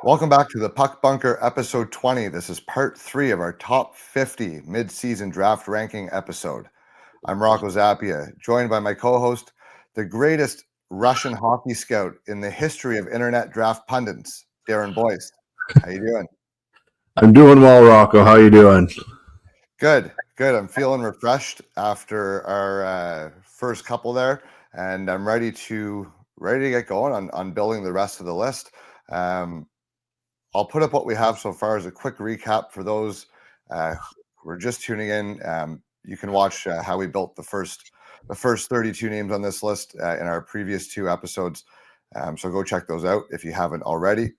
Welcome back to the Puck Bunker episode 20. This is part 3 of our top 50 mid-season draft ranking episode. I'm Rocco Zappia, joined by my co-host, the greatest Russian hockey scout in the history of internet draft pundits, Darren Boyce. How you doing? I'm doing well, Rocco. How you doing? Good. I'm feeling refreshed after our first couple there, and I'm ready to get going on building the rest of the list. I'll put up what we have so far as a quick recap for those who are just tuning in. You can watch how we built the first 32 names on this list in our previous 2 episodes. So go check those out if you haven't already.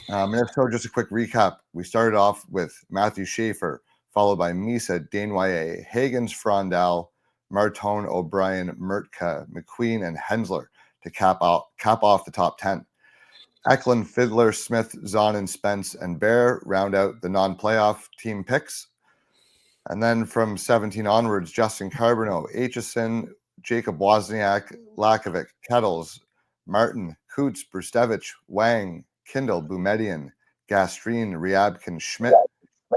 And if so, just a quick recap. We started off with Matthew Schaefer, followed by Misa, Desnoyers, Hagens, Frondel, Martone, O'Brien, Mertka, McQueen, and Hensler to cap off the top 10. Eklund, Fiddler, Smith, Zahn, and Spence and Bear round out the non-playoff team picks. And then from 17 onwards, Justin Carboneau, Aitchison, Jacob Wozniak, Lakovic, Kettles, Martin, Coots, Brustevich, Wang, Kindle, Boumedian, Gastrine, Ryabkin, Schmidt,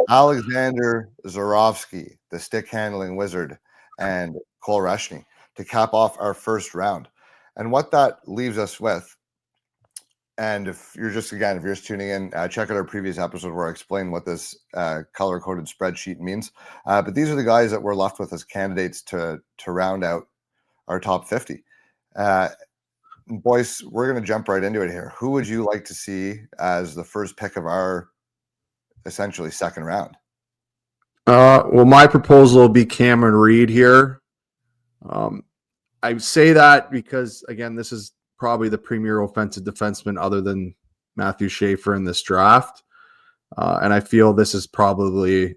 Alexander Zorovsky, the stick-handling wizard, and Cole Reshny to cap off our first round. And what that leaves us with, and if you're just tuning in, check out our previous episode where I explain what this color-coded spreadsheet means. But these are the guys that we're left with as candidates to round out our top 50. Boyce, we're going to jump right into it here. Who would you like to see as the first pick of our essentially second round? Well, my proposal will be Cameron Reed here. I say that because, again, this is probably the premier offensive defenseman other than Matthew Schaefer in this draft. And I feel this is probably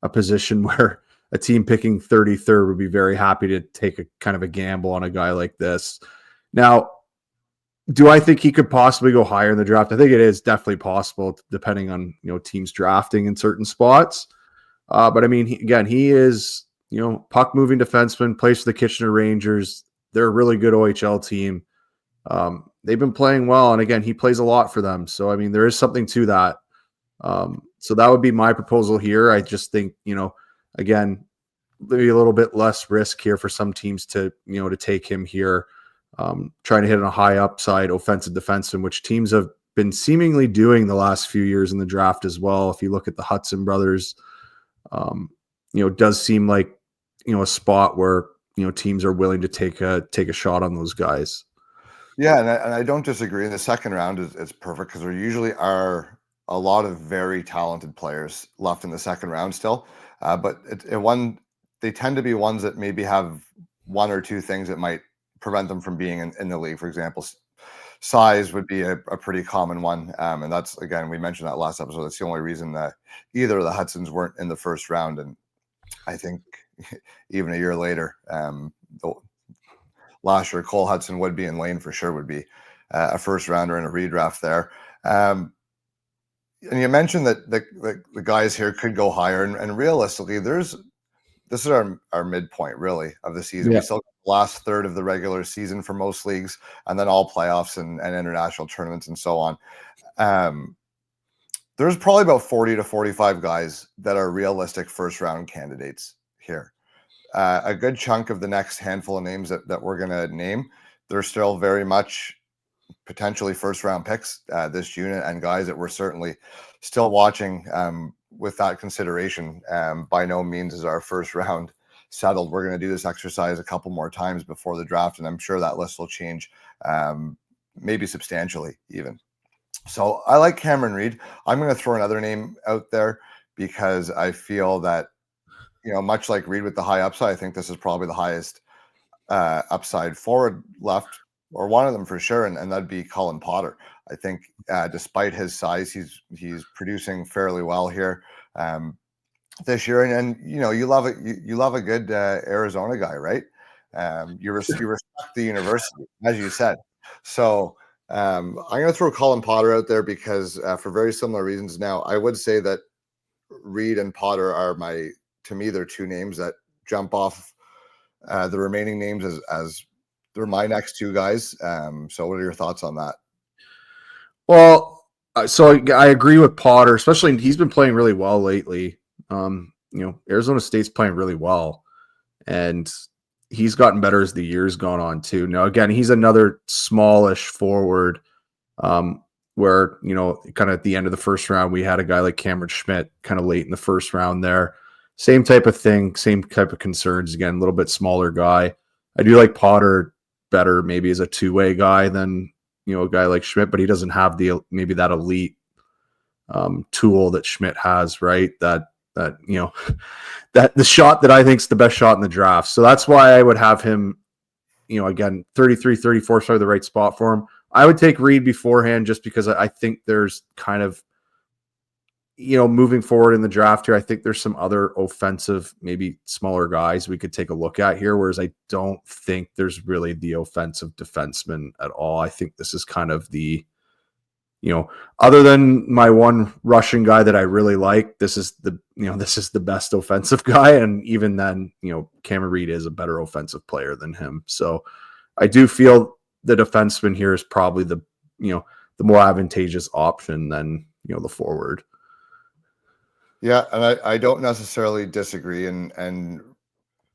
a position where a team picking 33rd would be very happy to take a kind of a gamble on a guy like this. Now, do I think he could possibly go higher in the draft? I think it is definitely possible depending on, teams drafting in certain spots. But I mean, he is, puck moving defenseman, plays for the Kitchener Rangers. They're a really good OHL team. They've been playing well, and again, he plays a lot for them. So, I mean, there is something to that. So that would be my proposal here. I just think, again, maybe a little bit less risk here for some teams to take him here, trying to hit on a high upside offensive defenseman, which teams have been seemingly doing the last few years in the draft as well. If you look at the Hudson brothers, it does seem like, a spot where, teams are willing to take a shot on those guys. Yeah, and I don't disagree. The second round is perfect because there usually are a lot of very talented players left in the second round still. But they tend to be ones that maybe have one or two things that might prevent them from being in the league. For example, size would be a pretty common one. And that's, again, we mentioned that last episode. That's the only reason that either of the Hudsons weren't in the first round. And I think even a year later, last year, Cole Hudson would be in Lane for sure would be a first rounder in a redraft there. And you mentioned that the guys here could go higher, and realistically, this is our midpoint really of the season. Yeah. We still got the last third of the regular season for most leagues, and then all playoffs and international tournaments and so on. There's probably about 40 to 45 guys that are realistic first round candidates here. A good chunk of the next handful of names that we're going to name, they're still very much potentially first round picks this June, and guys that we're certainly still watching with that consideration. By no means is our first round settled. We're going to do this exercise a couple more times before the draft, and I'm sure that list will change maybe substantially even. So I like Cameron Reed. I'm going to throw another name out there because I feel that, much like Reed with the high upside, I think this is probably the highest upside forward left, or one of them for sure, and that'd be Colin Potter. I think despite his size, he's producing fairly well here this year, and you love it. You love a good Arizona guy, right? You respect the university, as you said. So I'm going to throw Colin Potter out there because for very similar reasons. Now, I would say that Reed and Potter are to me, they're two names that jump off the remaining names as they're my next two guys. So what are your thoughts on that? Well, So I agree with Potter, especially he's been playing really well lately. Arizona State's playing really well, and he's gotten better as the years gone on too. Now, again, he's another smallish forward, where, kind of at the end of the first round, we had a guy like Cameron Schmidt kind of late in the first round there. Same type of thing, same type of concerns. Again, a little bit smaller guy. I do like Potter better maybe as a two-way guy than, a guy like Schmidt, but he doesn't have maybe that elite tool that Schmidt has, right? That that the shot that I think is the best shot in the draft. So that's why I would have him, again, 33, 34 is probably the right spot for him. I would take Reed beforehand just because I think there's kind of, moving forward in the draft here, I think there's some other offensive, maybe smaller guys we could take a look at here, whereas I don't think there's really the offensive defenseman at all. I think this is kind of the, other than my one Russian guy that I really like, this is the best offensive guy. And even then, Cameron Reed is a better offensive player than him. So I do feel the defenseman here is probably the more advantageous option than, the forward. Yeah, and I don't necessarily disagree. And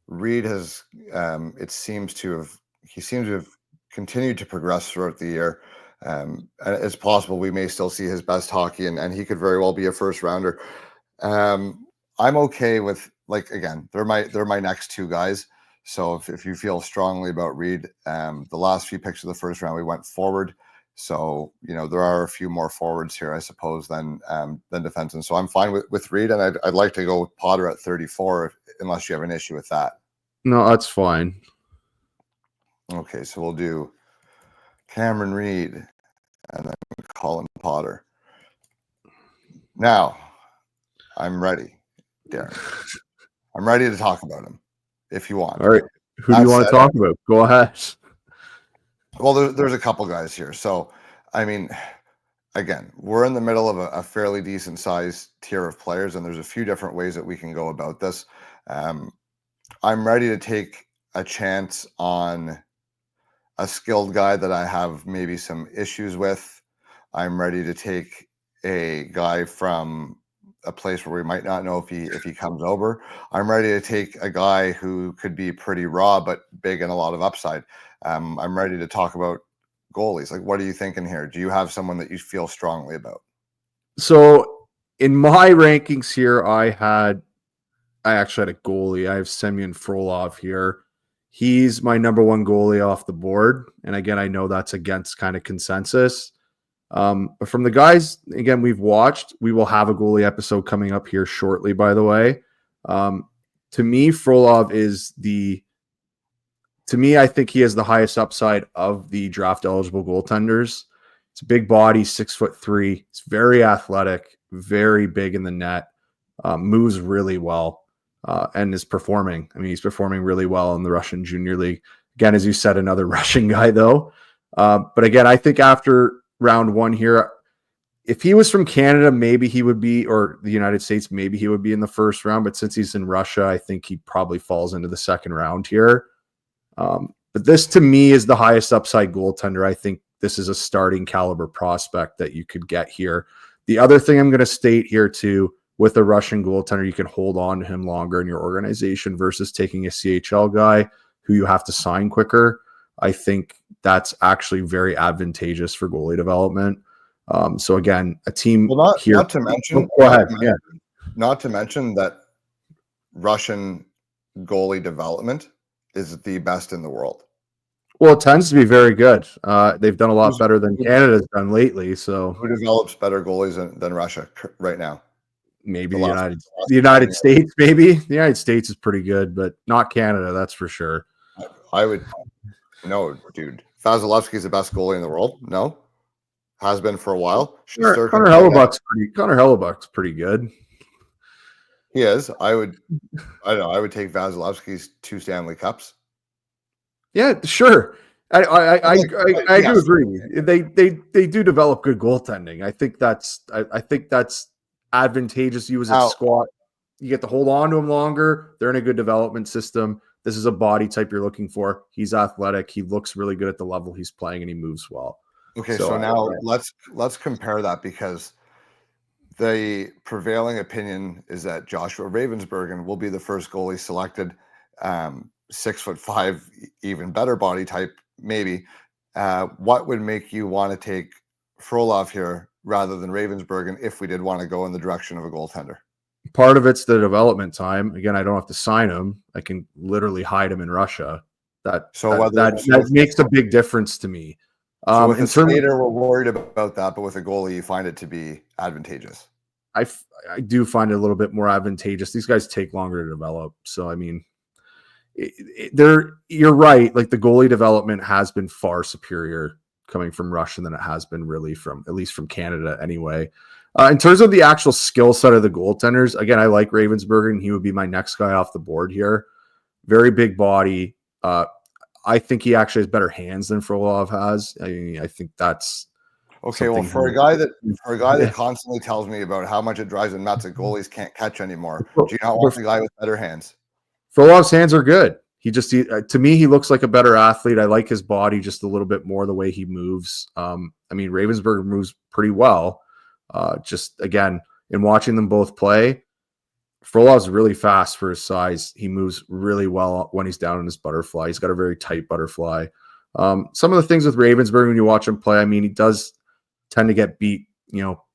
Reed has he seems to have continued to progress throughout the year. And it's possible we may still see his best hockey, and he could very well be a first rounder. I'm okay with, like, again, they're my next two guys. So if you feel strongly about Reed, the last few picks of the first round we went forward. So, there are a few more forwards here, I suppose, than defensemen. So I'm fine with Reed, and I'd like to go with Potter at 34, unless you have an issue with that. No, that's fine. Okay, so we'll do Cameron Reed and then Colin Potter. Now, I'm ready, Darren. I'm ready to talk about him, if you want. All right. Who do you want to talk about? Go ahead. Well, there's a couple guys here. So, I mean, again, we're in the middle of a fairly decent sized tier of players, and there's a few different ways that we can go about this. I'm ready to take a chance on a skilled guy that I have maybe some issues with. I'm ready to take a guy from a place where we might not know if he comes over. I'm ready to take a guy who could be pretty raw but big and a lot of upside. I'm ready to talk about goalies. Like, what are you thinking here? Do you have someone that you feel strongly about? So in my rankings here, I actually had a goalie. I have Semyon Frolov here. He's my number one goalie off the board. And again, I know that's against kind of consensus. But from the guys, again, we've watched, we will have a goalie episode coming up here shortly, by the way. To me, Frolov I think he has the highest upside of the draft eligible goaltenders. It's a big body, 6'3". It's very athletic, very big in the net, moves really well, and is performing. I mean, he's performing really well in the Russian Junior League. Again, as you said, another Russian guy though. But again, I think after round one here, if he was from Canada, maybe he would be, or the United States, maybe he would be in the first round. But since he's in Russia, I think he probably falls into the second round here. But this to me is the highest upside goaltender. I think this is a starting caliber prospect that you could get here. The other thing I'm going to state here too, with a Russian goaltender, you can hold on to him longer in your organization versus taking a CHL guy who you have to sign quicker. I think that's actually very advantageous for goalie development. So again, a team not to mention, go ahead. Yeah. Not to mention that Russian goalie development is the best in the world. Well, it tends to be very good. They've done a lot better than Canada's done lately. So who develops better goalies than Russia right now? Maybe the United States. Maybe the United States is pretty good, but not Canada. That's for sure. No, dude. Vasilevsky is the best goalie in the world. No, has been for a while. Connor Hellebuck's pretty good. He is. I would take Vasilevsky's 2 Stanley Cups. Yeah, sure. I do agree. They do develop good goaltending. I think that's advantageous. You as a squad, you get to hold on to them longer. They're in a good development system. This is a body type you're looking for. He's athletic. He looks really good at the level he's playing, and he moves well. Okay, So so now let's compare that, because the prevailing opinion is that Joshua Ravensbergen will be the first goalie selected. 6'5", even better body type, maybe. What would make you want to take Frolov here rather than Ravensbergen if we did want to go in the direction of a goaltender? part of it's the development time. Again, I don't have to sign him. I can literally hide him in Russia. That makes a big difference to me. So with In a terms, skater, we're worried about that, but with a goalie, you find it to be advantageous. I do find it a little bit more advantageous. These guys take longer to develop. So I mean, you're right. Like the goalie development has been far superior coming from Russia than it has been really from, at least from Canada anyway. In terms of the actual skill set of the goaltenders, again, I like Ravensbergen. He would be my next guy off the board here. Very big body. I think he actually has better hands than Frolov has. I mean, I think that's okay. Well, for a guy that constantly tells me about how much it drives him nuts that goalies can't catch anymore, do you not want the guy with better hands? Frolov's hands are good. To me, he looks like a better athlete. I like his body just a little bit more, the way he moves. I mean, Ravensberg moves pretty well. Just again, in watching them both play, Frolov's really fast for his size. He moves really well when he's down in his butterfly. He's got a very tight butterfly. Some of the things with Ravensberg when you watch him play, I mean, he does tend to get beat,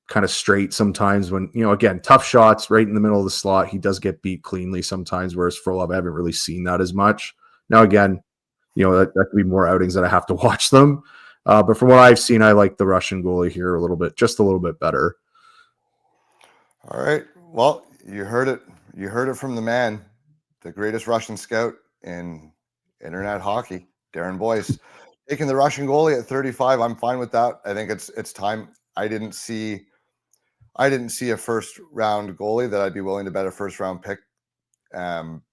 kind of straight sometimes when, again, tough shots right in the middle of the slot. He does get beat cleanly sometimes, whereas Frolov, I haven't really seen that as much. Now, again, that could be more outings that I have to watch them. But from what I've seen, I like the Russian goalie here just a little bit better. All right. Well, you heard it. You heard it from the man, the greatest Russian scout in internet hockey, Darren Boyce. Taking the Russian goalie at 35, I'm fine with that. I think it's time. I didn't see a first round goalie that I'd be willing to bet a first round pick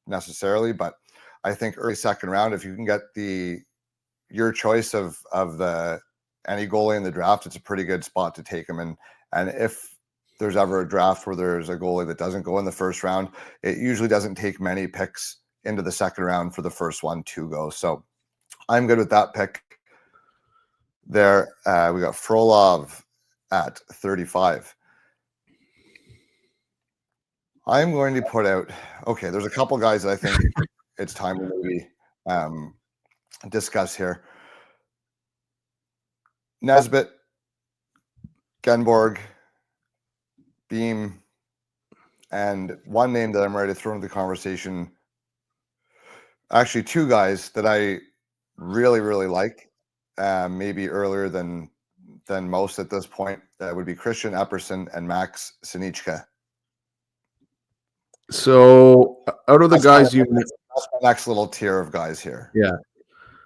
necessarily, but I think early second round, if you can get your choice of any goalie in the draft, it's a pretty good spot to take him in. And if there's ever a draft where there's a goalie that doesn't go in the first round, it usually doesn't take many picks into the second round for the first one to go. So I'm good with that pick there. We got Frolov at 35. I'm going to put out, okay, there's a couple guys that I think it's time to maybe discuss here. Nesbitt, Genborg, Beam, and one name that I'm ready to throw into the conversation. Actually, two guys that I really, really like, maybe earlier than most at this point. That would be Christian Epperson and Max Sinichka. So out of the guys that's my next little tier of guys here. Yeah.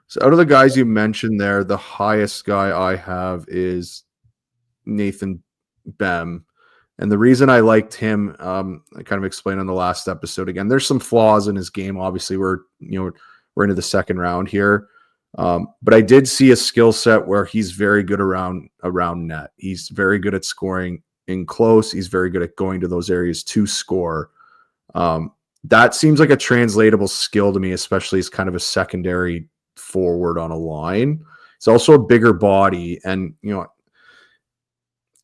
So out of the guys you mentioned there, the highest guy I have is Nathan Bem. And the reason I liked him, I kind of explained on the last episode. Again, there's some flaws in his game. Obviously, we're into the second round here. But I did see a skill set where he's very good around net. He's very good at scoring in close. He's very good at going to those areas to score. That seems like a translatable skill to me, especially as kind of a secondary forward on a line. It's also a bigger body, and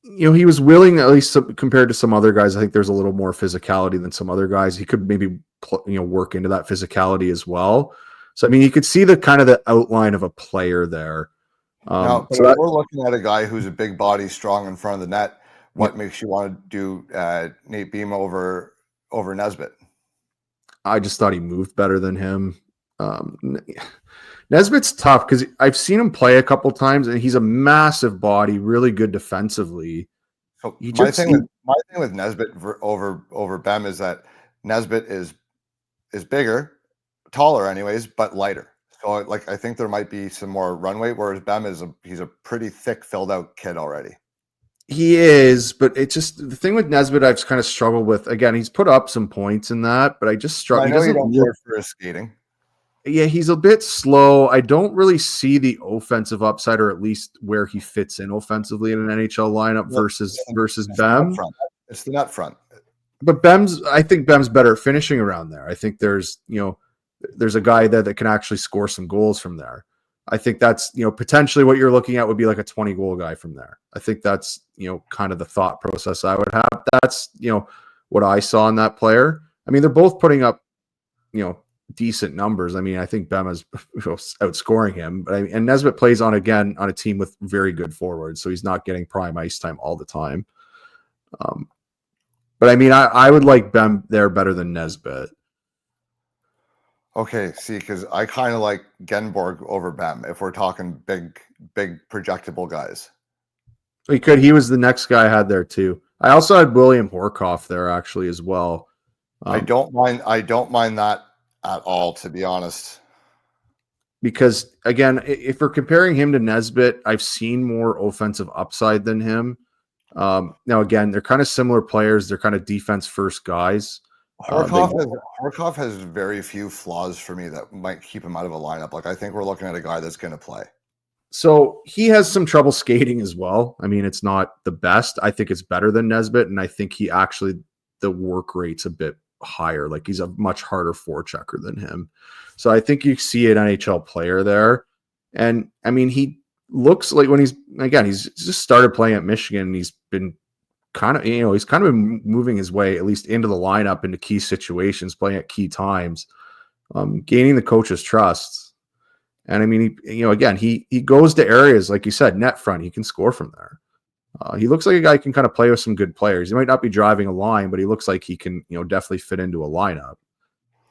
he was willing, at least compared to some other guys. I think there's a little more physicality than some other guys. He could maybe work into that physicality as well. So I mean, you could see the kind of the outline of a player there. Now, so we're looking at a guy who's a big body, strong in front of the net. What makes you want to do Nate Beam over Nesbitt? I just thought he moved better than him. Nesbitt's tough because I've seen him play a couple times, and he's a massive body, really good defensively. So my thing with Nesbitt over Bem is that Nesbitt is bigger, taller, anyways, but lighter. So I think there might be some more runway, whereas Bem he's a pretty thick, filled out kid already. He is, but it's just the thing with Nesbitt I've kind of struggled with. Again, he's put up some points in that, but I just struggle. He doesn't look for his skating. Yeah, he's a bit slow. I don't really see the offensive upside, or at least where he fits in offensively in an NHL lineup versus Bem. It's the net front. But I think Bem's better at finishing around there. I think there's a guy there that can actually score some goals from there. I think that's, potentially what you're looking at would be like a 20 goal guy from there. I think that's, kind of the thought process I would have. That's, what I saw in that player. I mean, they're both putting up, decent numbers. I mean, I think Bema's outscoring him, but and Nesbitt plays on a team with very good forwards, so he's not getting prime ice time all the time. But I mean, I would like Bem there better than Nesbitt. Okay, see, because I kind of like Genborg over Bem if we're talking big projectable guys. He was the next guy I had there too. I also had William Horkoff there actually as well. I don't mind that at all, to be honest. Because again, if we're comparing him to Nesbitt, I've seen more offensive upside than him. Now again, they're kind of similar players. They're kind of defense first guys. Horkoff has very few flaws for me that might keep him out of a lineup. Like, I think we're looking at a guy that's going to play. So he has some trouble skating as well. I mean, it's not the best. I think it's better than Nesbitt, and I think the work rate's a bit higher. Like, he's a much harder forechecker than him. So I think you see an NHL player there. And I mean, he looks like he's just started playing at Michigan, and he's been kind of been moving his way at least into the lineup, into key situations, playing at key times, gaining the coach's trust. And I mean, he goes to areas, like you said, net front. He can score from there. He looks like a guy who can kind of play with some good players. He might not be driving a line, but he looks like he can, definitely fit into a lineup.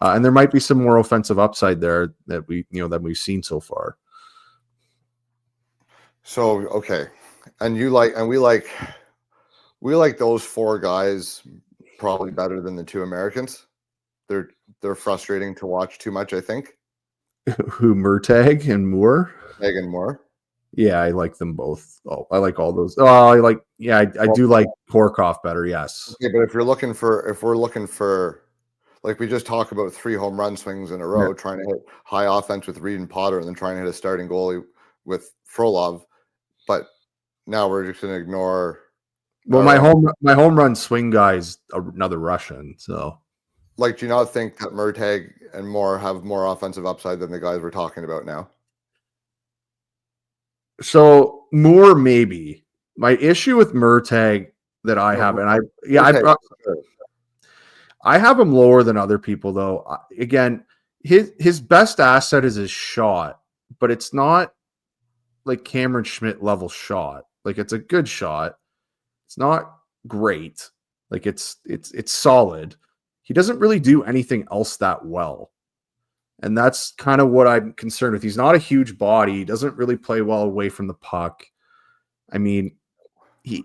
And there might be some more offensive upside there that we've seen so far. So, okay. And we like those four guys probably better than the two Americans. They're frustrating to watch too much, I think. Who, Murtagh and Moore? Murtagh and Moore. Yeah, I like them both. Oh, I like all those. Oh, I do like Horkoff better. Yes. Okay, but if we're looking for, like, we just talked about 3 home run swings in a row, trying to hit high offense with Reed and Potter, and then trying to hit a starting goalie with Frolov. But now we're just going to ignore. Well, my home run swing guy is another Russian. So, like, do you not think that Murtagh and Moore have more offensive upside than the guys we're talking about now? So Moore, maybe. My issue with Murtagh that I have, and I have him lower than other people though. Again, his best asset is his shot, but it's not like Cameron Schmidt level shot. Like, it's a good shot. It's not great. Like, it's solid. He doesn't really do anything else that well. And that's kind of what I'm concerned with. He's not a huge body. He doesn't really play well away from the puck. I mean,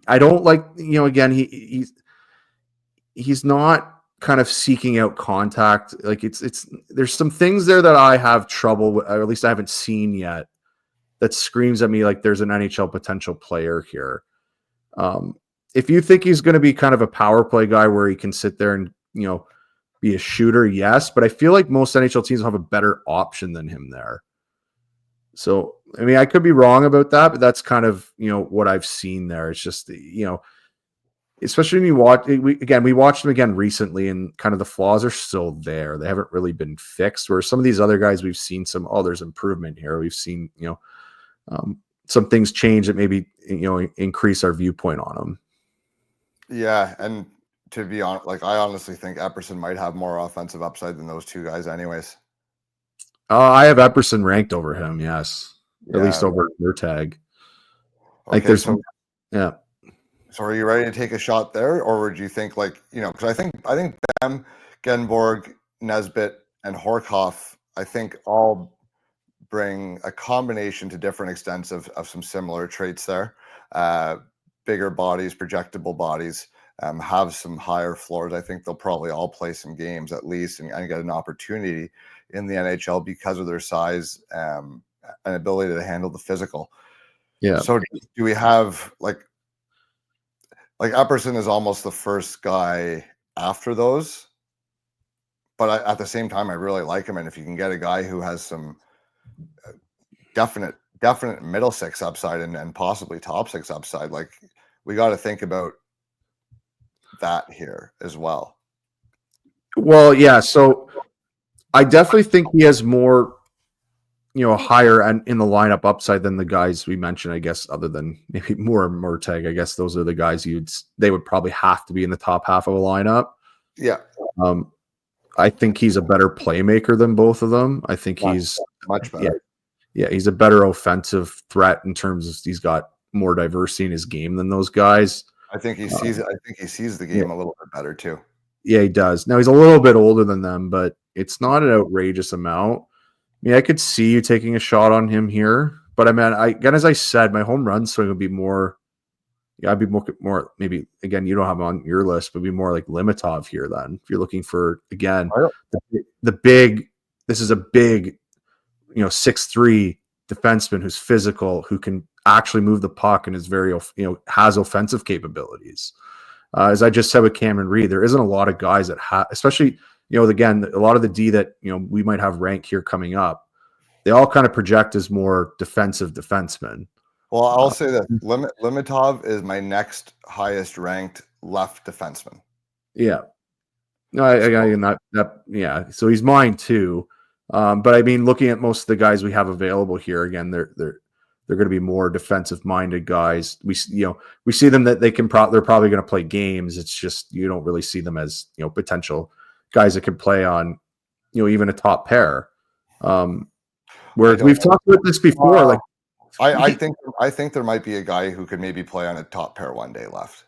I don't like, again, he's not kind of seeking out contact. Like, there's some things there that I have trouble with, or at least I haven't seen yet, that screams at me like there's an NHL potential player here. If you think he's going to be kind of a power play guy where he can sit there and, be a shooter, yes, but I feel like most NHL teams will have a better option than him there. So, I mean, I could be wrong about that, but that's kind of, what I've seen there. It's just, especially when you watch, we watched him again recently, and kind of the flaws are still there. They haven't really been fixed, where some of these other guys, we've seen there's improvement here. We've seen, some things change that maybe, increase our viewpoint on them. Yeah. And to be honest, like, I honestly think Epperson might have more offensive upside than those two guys anyways. I have Epperson ranked over him. Yes. Yeah. At least over Murtagh. Okay, so are you ready to take a shot there, or would you think, like, because I think Bem, Genborg, Nesbitt, and Horkoff, I think all bring a combination to different extents of some similar traits there. Bigger bodies, projectable bodies, have some higher floors. I think they'll probably all play some games at least and get an opportunity in the NHL because of their size and ability to handle the physical. Yeah. So do we have like Epperson is almost the first guy after those, but at the same time, I really like him. And if you can get a guy who has some definite middle six upside and possibly top six upside, like, we got to think about that here as well. Well, yeah. So I definitely think he has more higher and in the lineup upside than the guys we mentioned, I guess, other than maybe Moore and Murtag. I guess those are the guys they would probably have to be in the top half of a lineup. Yeah. I think he's a better playmaker than both of them. I think he's much better. Yeah, he's a better offensive threat in terms of he's got more diversity in his game than those guys. I think he sees it. I think he sees the game a little bit better too. Yeah, he does. Now he's a little bit older than them, but it's not an outrageous amount. I mean, I could see you taking a shot on him here, but I mean, again, as I said, my home run swing would be more. Yeah, I'd be more maybe again. You don't have him on your list, but be more like Limitov here. Then, if you're looking for again the big, this is a big, 6'3" defenseman who's physical, who can actually move the puck and is very has offensive capabilities. As I just said with Cameron Reed, there isn't a lot of guys that have, especially again, a lot of the D that we might have ranked here coming up. They all kind of project as more defensive defensemen. Well, I'll say that Limitov is my next highest ranked left defenseman. Yeah. No, yeah. So he's mine too. But I mean, looking at most of the guys we have available here, again, they're going to be more defensive minded guys. We see them that they're probably going to play games. It's just you don't really see them as potential guys that could play on even a top pair. Whereas we've talked about this before, I think there might be a guy who could maybe play on a top pair one day left.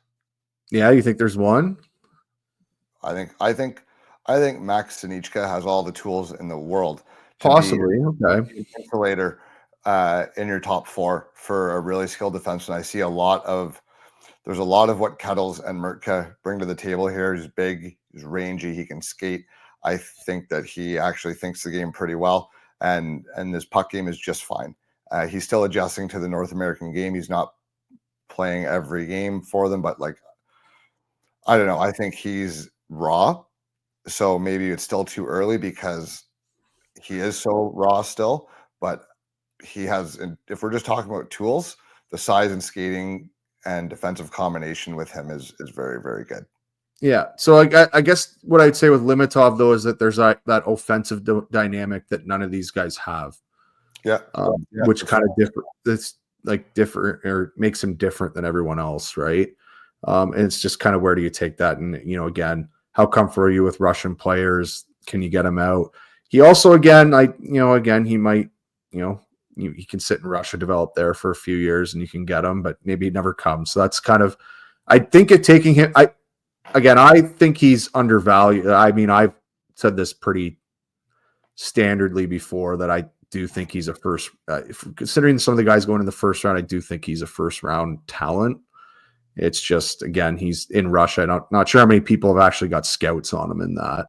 Yeah, you think there's one? I think Max Sinichka has all the tools in the world. Possibly, okay. Insulator in your top four for a really skilled defenseman. I see there's a lot of what Kettles and Murtka bring to the table here. He's big, he's rangy, he can skate. I think that he actually thinks the game pretty well, and his puck game is just fine. He's still adjusting to the North American game. He's not playing every game for them, but I don't know. I think he's raw. So maybe it's still too early because he is so raw still, but he has, if we're just talking about tools, the size and skating and defensive combination with him is very, very good. Yeah. So I guess what I'd say with Limitov though is that there's that offensive dynamic that none of these guys have. Yeah. Which kind of different. That's different or makes him different than everyone else, right? And it's just kind of where do you take that? And again, how comfortable are you with Russian players? Can you get him out? He also again, he might, he can sit in Russia, develop there for a few years, and you can get him, but maybe he never comes. So that's kind of, I think it taking him. I think he's undervalued. I mean, I've said this pretty standardly before that I do think he's a first, considering some of the guys going in the first round, I do think he's a first round talent. It's just, again, he's in Russia. Not sure how many people have actually got scouts on him in that.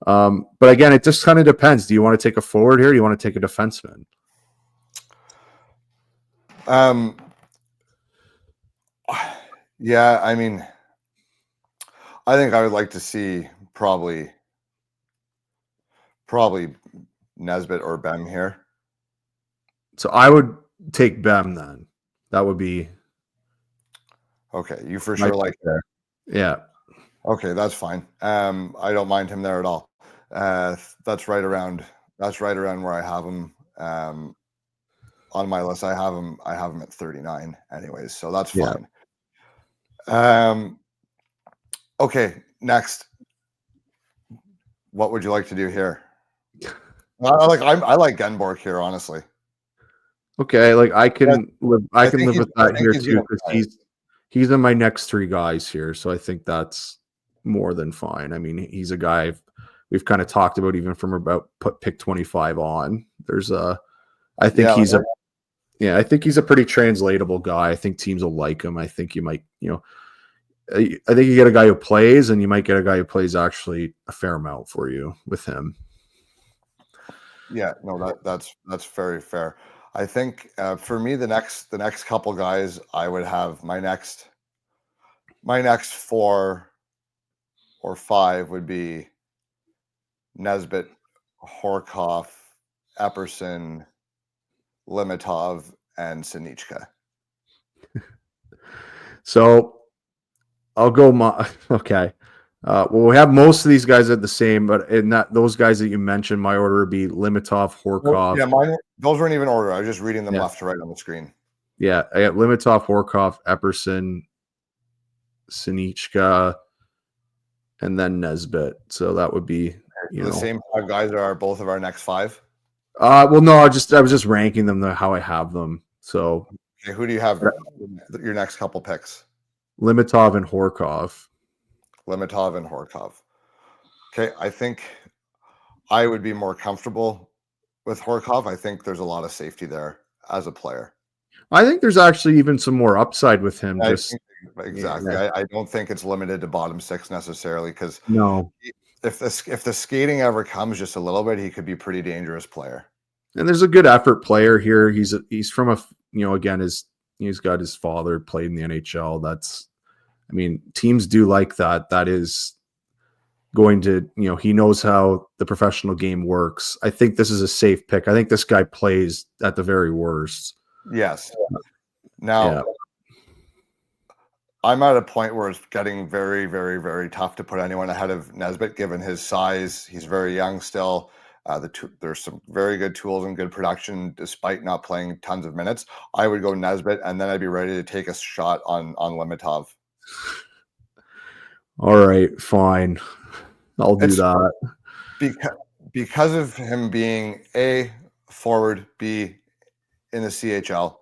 But again, it just kind of depends. Do you want to take a forward here? Or do you want to take a defenseman? Yeah, I mean, I think I would like to see probably Nesbitt or Bem here. So I would take Bem then. That would be okay. You for sure like there. Yeah. Okay, that's fine. I don't mind him there at all. That's right around where I have him on my list. I have him at 39 anyways, so that's fine. Yeah. Okay, next. What would you like to do here? I like Genborg here, honestly. Okay, I can live with that here too, because he's in my next three guys here, so I think that's more than fine. I mean, he's a guy we've kind of talked about even from about pick 25 on. I think he's a pretty translatable guy. I think teams will like him. I think you might, I think you get a guy who plays, and you might get a guy who plays actually a fair amount for you with him. Yeah, no, that's very fair. I think for me, the next couple guys, I would have my next 4 or 5 would be Nesbitt, Horkoff, Epperson, Limitov, and Sinichka. So I'll go okay. Well, we have most of these guys at the same, but in those guys that you mentioned, my order would be Limitov, Horkov. Yeah, those weren't even ordered. I was just reading them Yeah. left to right on the screen. Yeah, I got Limitov, Horkov, Epperson, Sinichka, and then Nesbitt. So that would be The same 5 guys are both of our next 5. Well, no, I was just ranking them how I have them. So okay, who do you have your next couple picks? Limitov and Horkov. Limitov and Horkov. Okay, I think I would be more comfortable with Horkov. I think there's a lot of safety there as a player. I think there's actually even some more upside with him. Exactly. Yeah. I don't think it's limited to bottom 6 necessarily, because if the skating ever comes just a little bit, he could be a pretty dangerous player. And there's a good effort player here. He's from again, he's got his father played in the NHL. Teams do like that. That is going to, he knows how the professional game works. I think this is a safe pick. I think this guy plays at the very worst. Yes. Now, I'm at a point where it's getting very, very, very tough to put anyone ahead of Nesbitt, given his size. He's very young still. There's some very good tools and good production, despite not playing tons of minutes. I would go Nesbitt, and then I'd be ready to take a shot on Limitov. All right, fine. I'll do that. Because of him being A, forward, B, in the CHL.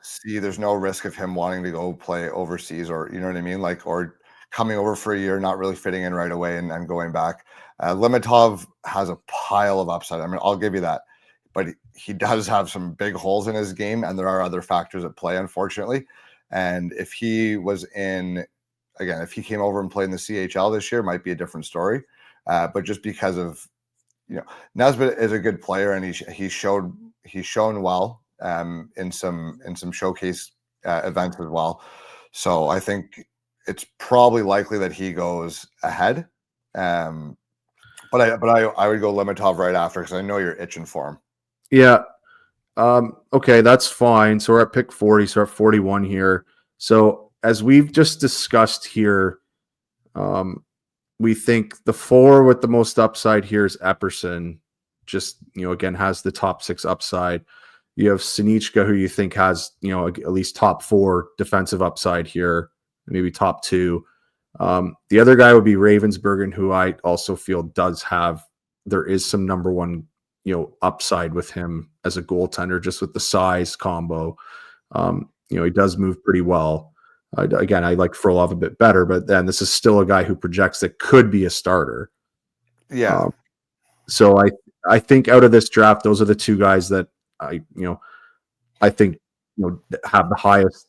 C, there's no risk of him wanting to go play overseas, or you know what I mean, or coming over for a year, not really fitting in right away, and going back. Limitov has a pile of upside. I'll give you that, but he does have some big holes in his game, and there are other factors at play, unfortunately. And if he came over and played in the CHL this year, might be a different story. But just because of, Nesbitt is a good player, and he's shown well in some showcase events as well. So I think it's probably likely that he goes ahead. But I would go Limitov right after, because I know you're itching for him. Yeah. Okay, that's fine. So we're at pick 40. So we're at 41 here. So as we've just discussed here, we think the 4 with the most upside here is Epperson. Just, again, has the top 6 upside. You have Sinichka, who you think has, at least top 4 defensive upside here, maybe top 2. The other guy would be Ravensburgen, who I also feel there is some number 1, upside with him as a goaltender, just with the size combo. He does move pretty well. Again, I like Frolov a bit better, but then this is still a guy who projects that could be a starter. Yeah. So I think out of this draft, those are the 2 guys that I think have the highest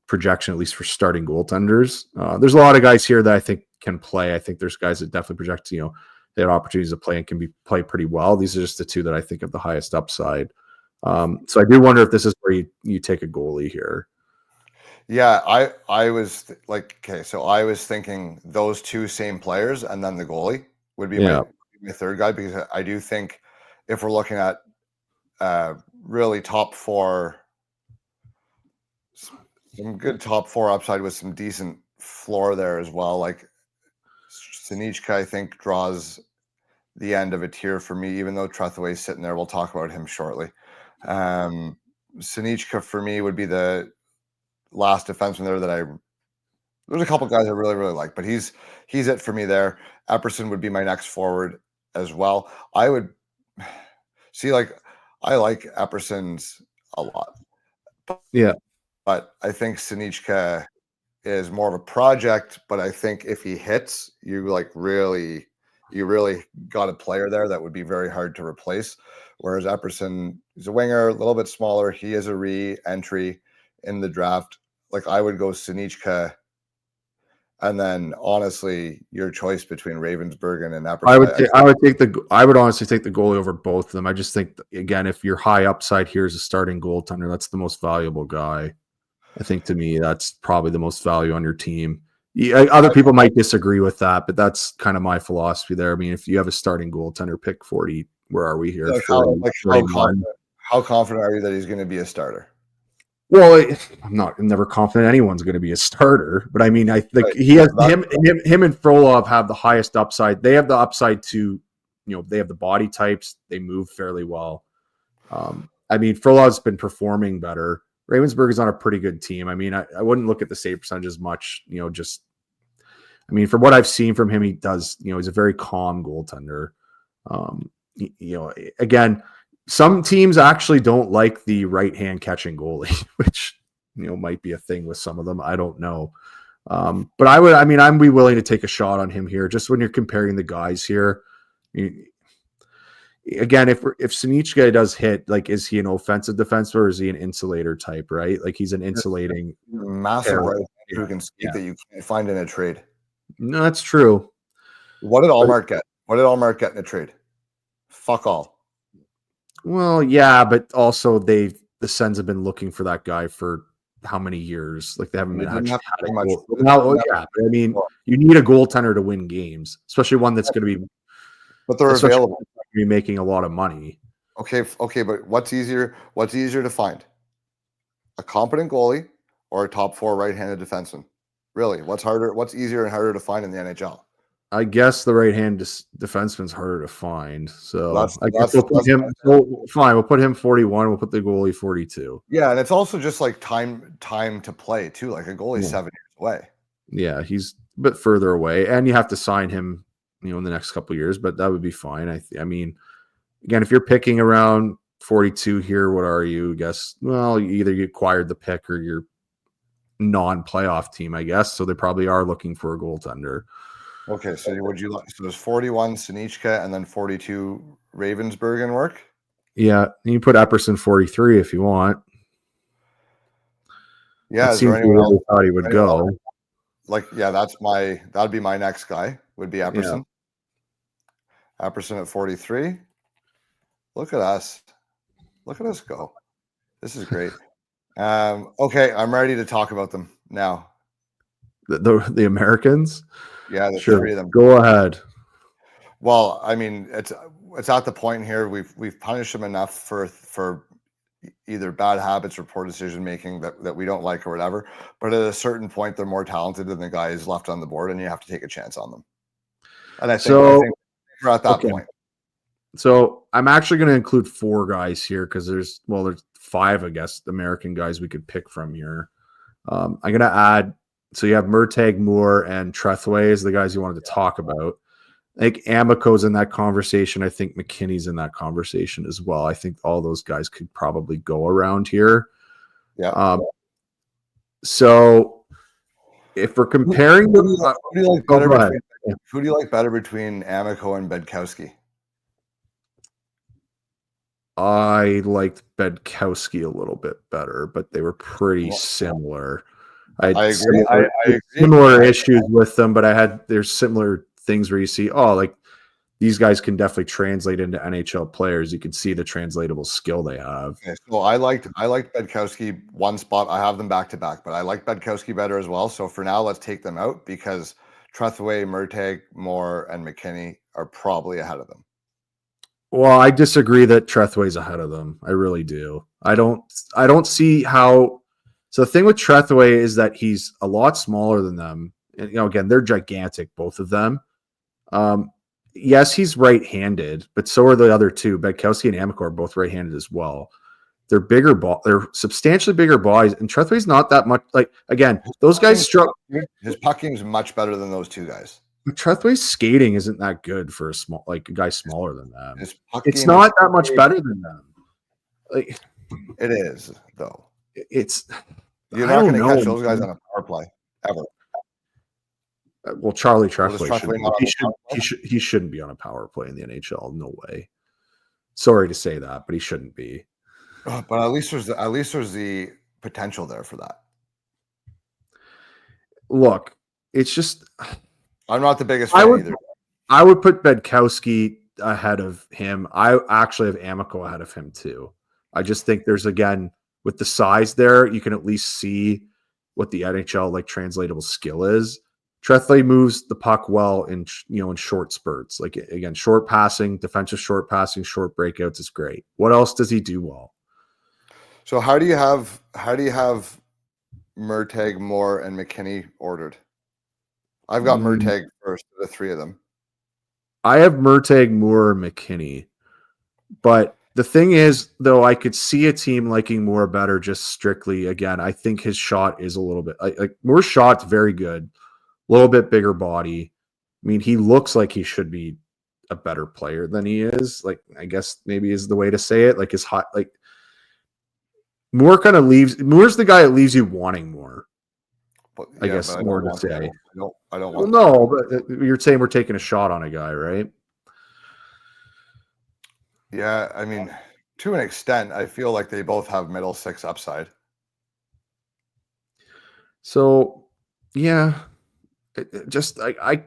projection, at least for starting goaltenders. There's a lot of guys here that I think can play. I think there's guys that definitely project they have opportunities to play and can play pretty well. These are just the 2 that I think have the highest upside. So I do wonder if this is where you take a goalie here. Yeah, I was so I was thinking those 2 same players, and then the goalie would be my 3rd guy, because I do think if we're looking at really top 4, some good top 4 upside with some decent floor there as well. Like Sinichka, I think, draws the end of a tier for me, even though Trethewey's sitting there. We'll talk about him shortly. Sinichka for me would be the last defenseman there that there's a couple guys I really, really like, but he's it for me there. Epperson would be my next forward as well. I would see, I like Epperson's a lot. But I think Sinichka is more of a project, but I think if he hits, you really got a player there that would be very hard to replace. Whereas Epperson is a winger, a little bit smaller. He is a re-entry in the draft. I would go Sinichka, and then honestly, your choice between Ravensburgen and Epperson. I would honestly take the goalie over both of them. I just think, again, if your high upside here is a starting goaltender, that's the most valuable guy. I think, to me, that's probably the most value on your team. Other people might disagree with that, but that's kind of my philosophy there. If you have a starting goaltender, pick 40. Where are we here? How confident are you that he's going to be a starter? Well, I'm never confident anyone's going to be a starter, but I mean, I think he has him and Frolov have the highest upside. They have the upside to, they have the body types. They move fairly well. I mean, Frolov's been performing better. Ravensburg is on a pretty good team. I mean, I wouldn't look at the save percentage as much, I mean, from what I've seen from him, he does, he's a very calm goaltender. Again, some teams actually don't like the right-hand catching goalie, which, might be a thing with some of them. I don't know. But I'd be willing to take a shot on him here, just when you're comparing the guys here. Again, if Sinichka does hit, like, is he an offensive defenseman or is he an insulator type, right? Like, he's an insulating massive right who can speak that you can't find in a trade. No, that's true. What did Allmark get? What did Allmark get in a trade? Fuck all. Well, yeah, but also the Sens have been looking for that guy for how many years? Like, they haven't been actually had a goal. Yeah, but I mean, you need a goaltender to win games, especially one that's going to be. But they're available. Be making a lot of money. Okay, but what's easier? What's easier to find? A competent goalie or a top 4 right-handed defenseman? Really, what's harder? What's easier and harder to find in the NHL? I guess the right-hand defenseman's harder to find. So fine. We'll put him 41. We'll put the goalie 42. Yeah, and it's also just like time to play too. Like, a goalie's 7 years away. Yeah, he's a bit further away, and you have to sign him, in the next couple of years. But that would be fine. I mean, again, if you're picking around 42 here, what are you? I guess, well, either you acquired the pick or you're non-playoff team, I guess. So they probably are looking for a goaltender. Okay, so so there's 41 Sinichka and then 42 Ravensburg work? Yeah, you can put Epperson 43 if you want. Yeah, is there anyone else thought he would go? Like, yeah, that'd be my next guy, would be Epperson. Yeah. Epperson at 43. Look at us. Look at us go. This is great. Okay, I'm ready to talk about them now. The Americans? Yeah, the 3 of them. Go ahead. Well, I mean, it's at the point here we've punished them enough for either bad habits or poor decision making that we don't like or whatever. But at a certain point, they're more talented than the guys left on the board, and you have to take a chance on them. And I think we're at that point. So I'm actually going to include 4 guys here because there's 5, I guess, American guys we could pick from here. I'm going to add. So you have Murtagh, Moore, and Trethway as the guys you wanted to talk about. I think Amico's in that conversation. I think McKinney's in that conversation as well. I think all those guys could probably go around here. Yeah. So if we're comparing them, who do you like better between Amico and Bedkowski? I liked Bedkowski a little bit better, but they were pretty similar. I agree. Similar issues with them, but there's similar things where you see, like, these guys can definitely translate into NHL players. You can see the translatable skill they have. Okay, so I liked Bedkowski one spot. I have them back to back, but I like Bedkowski better as well. So for now, let's take them out because Trethway, Murtagh, Moore, and McKinney are probably ahead of them. Well, I disagree that Trethway's ahead of them. I really do. I don't see how. So the thing with Trethway is that he's a lot smaller than them. And, again, they're gigantic, both of them. Yes, he's right-handed, but so are the other two. Bedkowski and Amico are both right-handed as well. They're bigger they're substantially bigger bodies, and Trethway's not that much. Like, again, those guys struck. His pucking's much better than those two guys. Trethway's skating isn't that good for a guy smaller than them. It's not that much better than them. Like, it is, though. You're not going to catch those guys on a power play ever. Well, Charlie Trethway he shouldn't be on a power play in the NHL. No way. Sorry to say that, but he shouldn't be. But at least there's the potential there for that. Look, it's just I'm not the biggest fan either. I would put Bedkowski ahead of him. I actually have Amico ahead of him too. I just think there's, again, with the size there, you can at least see what the NHL translatable skill is. Trethway moves the puck well in short spurts. Like, again, short passing, defensive short passing, short breakouts is great. What else does he do well? So how do you have Murtagh, Moore, and McKinney ordered? I've got Murtagh first of the three of them. I have Murtagh, Moore, and McKinney. But the thing is, though, I could see a team liking Moore better just strictly. Again, I think his shot is a little bit like Moore's shot's very good, a little bit bigger body. I mean, he looks like he should be a better player than he is. Like, I guess maybe is the way to say it. Like, his hot, like Moore kind of leaves. Moore's the guy that leaves you wanting more. But, I guess more to say. I don't Well, want. no, but you're saying we're taking a shot on a guy, right? Yeah, I mean, to an extent, I feel like they both have middle six upside. So, yeah, just I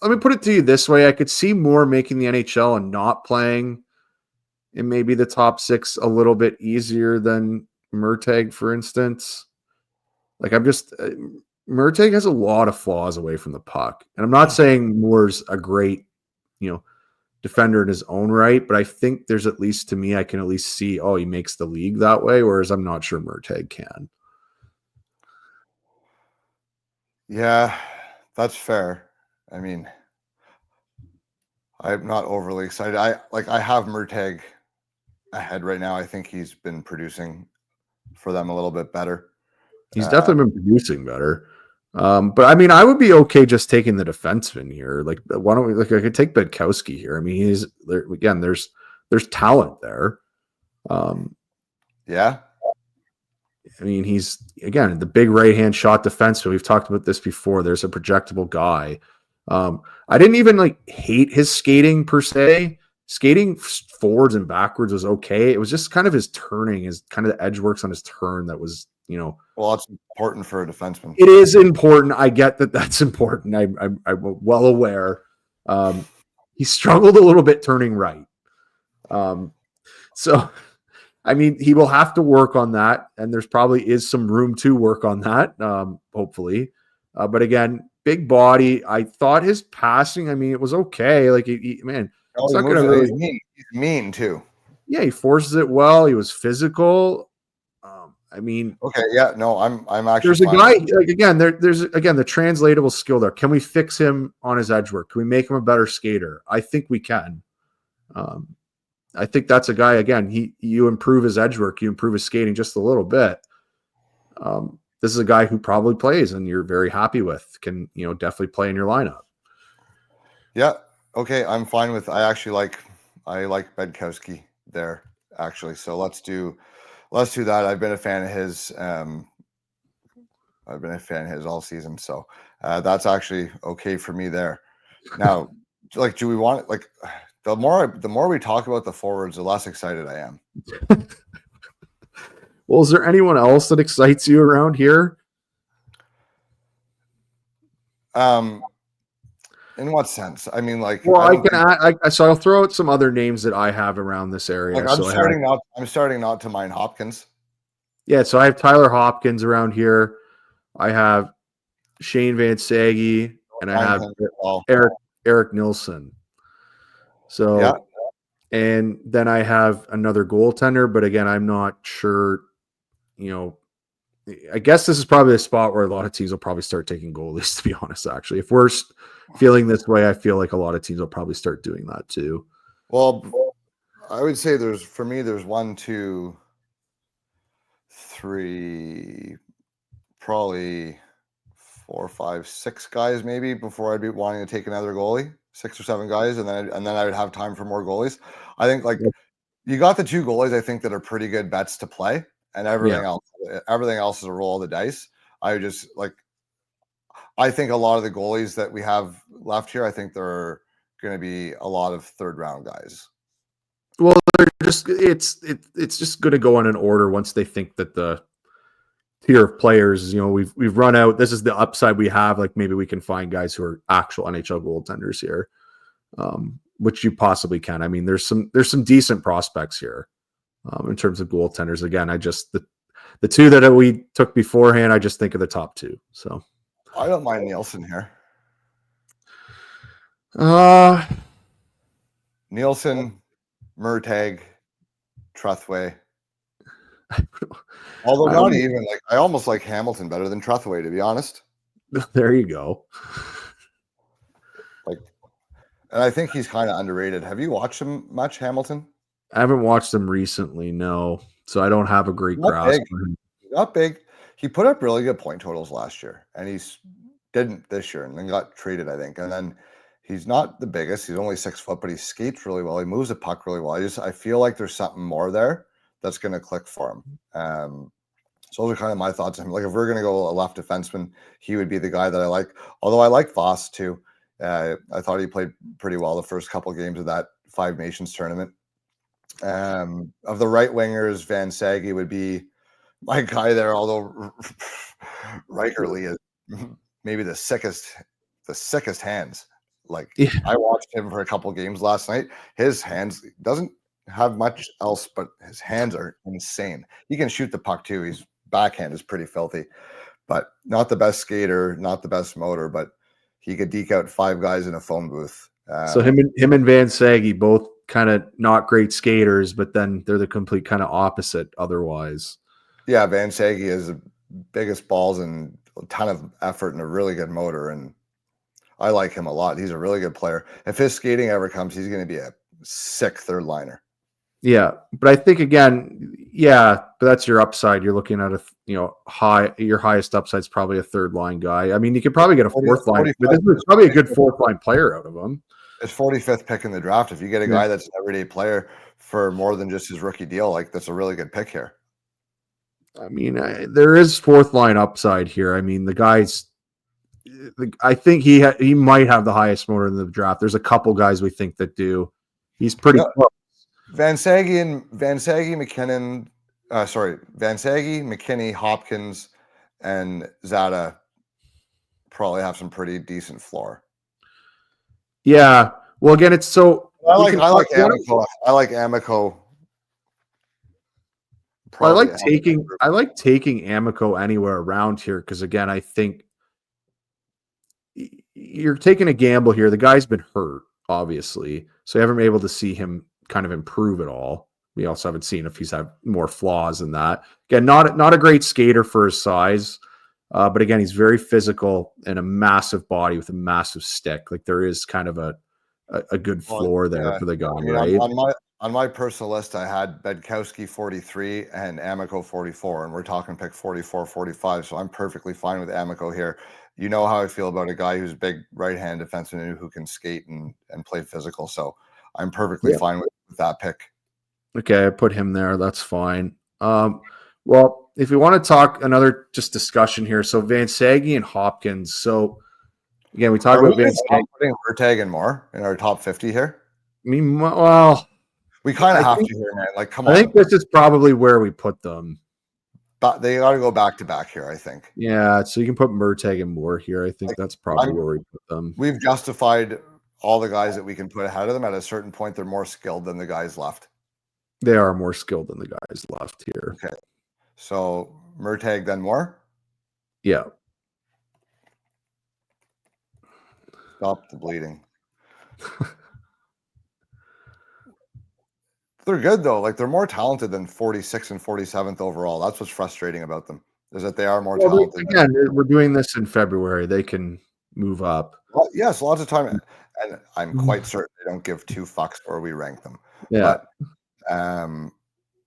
let me put it to you this way: I could see Moore making the NHL and not playing in maybe the top six a little bit easier than Murtagh, for instance. Like I'm just Murtagh has a lot of flaws away from the puck, and I'm not saying Moore's a great, defender in his own right, but I think there's at least to me, I can at least see, oh, he makes the league that way, whereas I'm not sure Murtagh can. Yeah, that's fair. I mean, I'm not overly excited. I have Murtagh ahead right now. I think he's been producing for them a little bit better. He's definitely been producing better. But I mean, I would be okay just taking the defenseman here. Like, why don't we? Like, I could take Bedkowski here. I mean, he's there again. There's talent there. Yeah. I mean, he's again the big right hand shot defenseman. We've talked about this before. There's a projectable guy. I didn't even like hate his skating per se. Skating forwards and backwards was okay. It was just kind of his turning, his kind of the edge works on his turn that was, Well, it's important for a defenseman. It is important. I get that that's important. I'm well aware. He struggled a little bit turning right. So, I mean, he will have to work on that, and there's probably is some room to work on that, hopefully. But again, big body. I thought his passing, I mean, it was okay. Like, man, Oh, it's not going to really. He's mean too. Yeah, he forces it well. He was physical. I mean, okay, yeah, no, I'm actually. There's a guy like again. There's again the translatable skill there. Can we fix him on his edge work? Can we make him a better skater? I think we can. I think that's a guy. Again, you improve his edge work, you improve his skating just a little bit. This is a guy who probably plays, and you're very happy with. Can definitely play in your lineup. Yeah. Okay, I'm fine with. I like Bedkowski there actually. So let's do that. I've been a fan of his. I've been a fan of his all season, so that's actually okay for me there. Now, like, do we want like the more we talk about the forwards, the less excited I am. Well, is there anyone else that excites you around here? In what sense? I mean, like, well, I can add, so I'll throw out some other names that I have around this area. Like, I'm starting not to mind Hopkins. Yeah, so I have Tyler Hopkins around here. I have Shane Van Sage, and I have Eric Nilsson. So, yeah. And then I have another goaltender, but again, I'm not sure. I guess this is probably a spot where a lot of teams will probably start taking goalies, to be honest, actually. If we're feeling this way, I feel like a lot of teams will probably start doing that too. Well, I would say there's 1, 2, 3, probably 4, 5, 6 guys maybe before I'd be wanting to take another goalie, 6 or 7 guys, and then I would have time for more goalies. I think like you got the 2 goalies I think that are pretty good bets to play, and everything else is a roll of the dice. I think a lot of the goalies that we have left here, I think there are going to be a lot of 3rd round guys. Well, they're just it's just going to go in an order once they think that the tier of players, we've run out. This is the upside we have. Like maybe we can find guys who are actual NHL goaltenders here, which you possibly can. I mean, there's some decent prospects here in terms of goaltenders. Again, I just the 2 that we took beforehand, I just think of the top 2. So I don't mind Nielsen here. Nielsen, Murtagh, Trethway. Although not even like I almost like Hamilton better than Trethewey, to be honest. There you go. Like, and I think he's kind of underrated. Have you watched him much, Hamilton? I haven't watched him recently, no. So I don't have a great Not grasp big. of him. Not big. He put up really good point totals last year, and he's didn't this year, and then got traded, I think. And then he's not the biggest. He's only 6 foot, but he skates really well. He moves the puck really well. I feel like there's something more there that's going to click for him. So those are kind of my thoughts on him. Like if we're going to go a left defenseman, he would be the guy that I like. Although I like Voss too. I thought he played pretty well the first couple of games of that Five Nations tournament. Of the right wingers, Van Sage would be my guy there. Although Reicherly is maybe the sickest hands. Like I watched him for a couple of games last night. His hands doesn't have much else, but his hands are insane. He can shoot the puck too. His backhand is pretty filthy, but not the best skater, not the best motor, but he could deke out 5 guys in a phone booth. So him and Van Sage both kind of not great skaters, but then they're the complete kind of opposite otherwise. Yeah, Van Sage is the biggest balls and a ton of effort and a really good motor, and I like him a lot. He's a really good player. If his skating ever comes, he's going to be a sick third liner. Yeah, but I think again, but that's your upside. You're looking at your highest upside is probably a third line guy. I mean, you could probably get a fourth line, but there's probably a good fourth line player out of him. It's 45th pick in the draft. If you get a guy that's an everyday player for more than just his rookie deal, like that's a really good pick here. I mean, there is fourth line upside here. I mean, the guy's. I think he might have the highest motor in the draft. There's a couple guys we think that do. He's pretty close. Van Sage, McKinnon, McKinney, Hopkins, and Zada probably have some pretty decent floor. Yeah. Well, again, it's so. I like Amico. I like Amico. I like taking Amico anywhere around here because again, I think you're taking a gamble here. The guy's been hurt, obviously, so you haven't been able to see him kind of improve at all. We also haven't seen if he's had more flaws than that. Again, not a great skater for his size, but again, he's very physical and a massive body with a massive stick. Like there is kind of a good floor there for the guy, right? On my personal list, I had Bedkowski 43 and Amico 44, and we're talking pick 44, 45. So I'm perfectly fine with Amico here. You know how I feel about a guy who's big right-hand defenseman who can skate and play physical. So I'm perfectly fine with that pick. Okay, I put him there. That's fine. Well, if we want to talk another just discussion here, so Van Sage and Hopkins. So again, we talk about Van Sage. Putting Vertag and more in our top 50 here. I mean, well, we kind of have to here, man. Like, come on. I think this is probably where we put them. But they got to go back to back here, I think. Yeah, so you can put Mertag and more here. I think that's probably where we put them. We've justified all the guys that we can put ahead of them. At a certain point, they're more skilled than the guys left. They are more skilled than the guys left here. Okay. So Mertag, then more? Yeah. Stop the bleeding. They're good though. Like they're more talented than 46th and 47th overall. That's what's frustrating about them is that they are more talented. Again, we're doing this in February. They can move up. Well, yes, lots of time, and I'm quite certain they don't give 2 fucks where we rank them. Yeah. But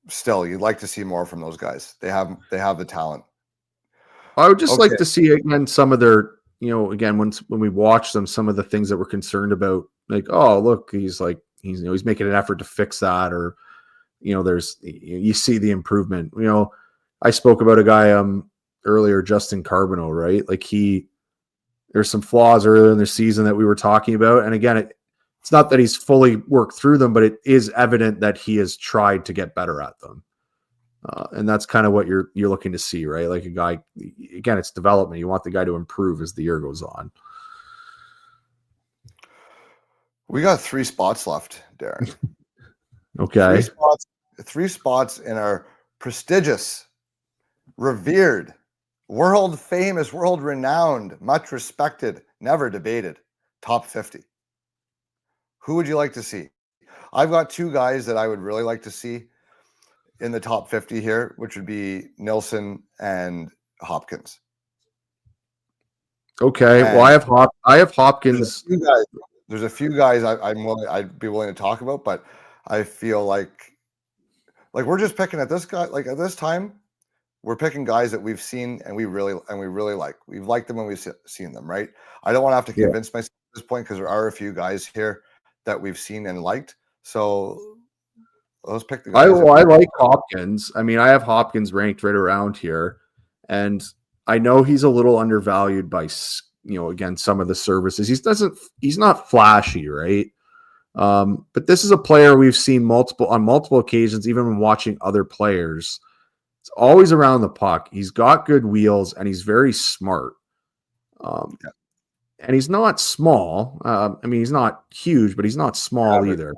still, you'd like to see more from those guys. They have the talent. I would just like to see again some of their, again when we watch them, some of the things that we're concerned about. Like, oh, look, he's making an effort to fix that, or you see the improvement. I spoke about a guy earlier, Justin Carbonneau, right? Like there's some flaws earlier in the season that we were talking about, and again, it's not that he's fully worked through them, but it is evident that he has tried to get better at them, and that's kind of what you're looking to see, right? Like a guy, again, it's development. You want the guy to improve as the year goes on. We got 3 spots left, Darren. Okay. 3 spots in our prestigious, revered, world famous, world renowned, much respected, never debated top 50. Who would you like to see? I've got 2 guys that I would really like to see in the top 50 here, which would be Nilsson and Hopkins. Okay. And Well, I have Hopkins. There's a few guys I'd be willing to talk about, but I feel like we're just picking at this guy. Like at this time, we're picking guys that we've seen and we really like. We've liked them when we've seen them, right? I don't want to have to convince myself at this point because there are a few guys here that we've seen and liked. So let's pick the guys. I like Hopkins. I mean, I have Hopkins ranked right around here, and I know he's a little undervalued by, again, some of the services. He's not flashy, right? But this is a player we've seen on multiple occasions, even when watching other players. It's always around the puck. He's got good wheels, and he's very smart. And he's not small. I mean, he's not huge, but he's not small either.